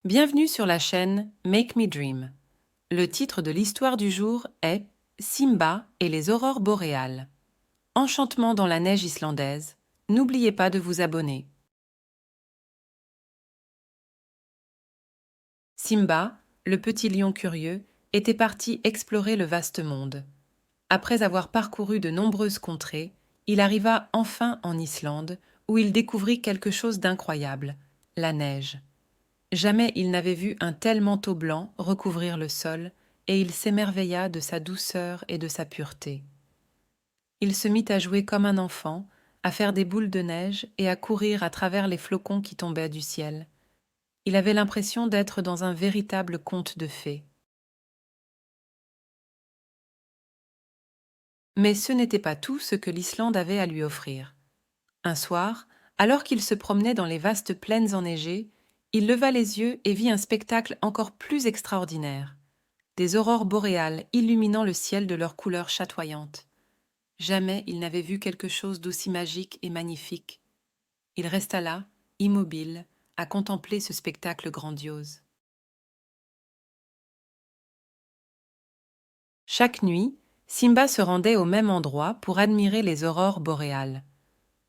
Bienvenue sur la chaîne Make Me Dream. Le titre de l'histoire du jour est Simba et les aurores boréales. Enchantement dans la neige islandaise. N'oubliez pas de vous abonner. Simba, le petit lion curieux, était parti explorer le vaste monde. Après avoir parcouru de nombreuses contrées, il arriva enfin en Islande, où il découvrit quelque chose d'incroyable, la neige. Jamais il n'avait vu un tel manteau blanc recouvrir le sol, et il s'émerveilla de sa douceur et de sa pureté. Il se mit à jouer comme un enfant, à faire des boules de neige et à courir à travers les flocons qui tombaient du ciel. Il avait l'impression d'être dans un véritable conte de fées. Mais ce n'était pas tout ce que l'Islande avait à lui offrir. Un soir, alors qu'il se promenait dans les vastes plaines enneigées, il leva les yeux et vit un spectacle encore plus extraordinaire. Des aurores boréales illuminant le ciel de leurs couleurs chatoyantes. Jamais il n'avait vu quelque chose d'aussi magique et magnifique. Il resta là, immobile, à contempler ce spectacle grandiose. Chaque nuit, Simba se rendait au même endroit pour admirer les aurores boréales.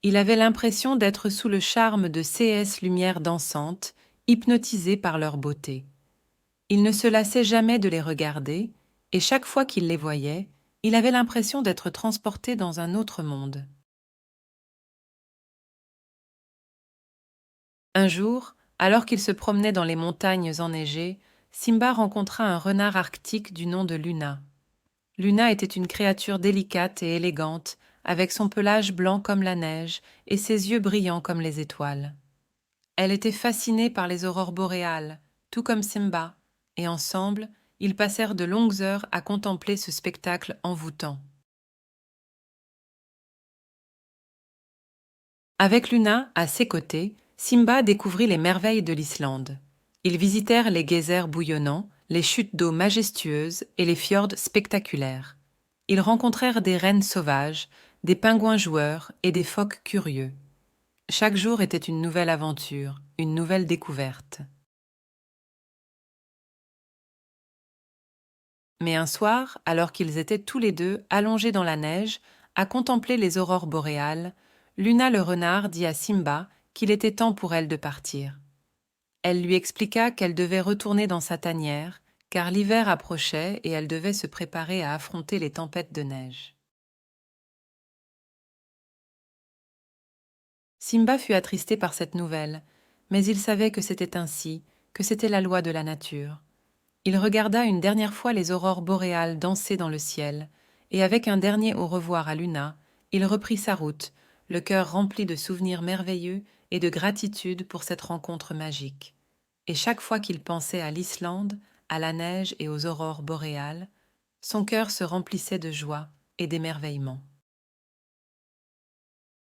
Il avait l'impression d'être sous le charme de ces lumières dansantes, hypnotisé par leur beauté. Il ne se lassait jamais de les regarder, et chaque fois qu'il les voyait, il avait l'impression d'être transporté dans un autre monde. Un jour, alors qu'il se promenait dans les montagnes enneigées, Simba rencontra un renard arctique du nom de Luna. Luna était une créature délicate et élégante, avec son pelage blanc comme la neige et ses yeux brillants comme les étoiles. Elle était fascinée par les aurores boréales, tout comme Simba, et ensemble, ils passèrent de longues heures à contempler ce spectacle envoûtant. Avec Luna à ses côtés, Simba découvrit les merveilles de l'Islande. Ils visitèrent les geysers bouillonnants, les chutes d'eau majestueuses et les fjords spectaculaires. Ils rencontrèrent des rennes sauvages, des pingouins joueurs et des phoques curieux. Chaque jour était une nouvelle aventure, une nouvelle découverte. Mais un soir, alors qu'ils étaient tous les deux allongés dans la neige, à contempler les aurores boréales, Luna le renard dit à Simba qu'il était temps pour elle de partir. Elle lui expliqua qu'elle devait retourner dans sa tanière, car l'hiver approchait et elle devait se préparer à affronter les tempêtes de neige. Simba fut attristé par cette nouvelle, mais il savait que c'était ainsi, que c'était la loi de la nature. Il regarda une dernière fois les aurores boréales danser dans le ciel, et avec un dernier au revoir à Luna, il reprit sa route, le cœur rempli de souvenirs merveilleux et de gratitude pour cette rencontre magique. Et chaque fois qu'il pensait à l'Islande, à la neige et aux aurores boréales, son cœur se remplissait de joie et d'émerveillement.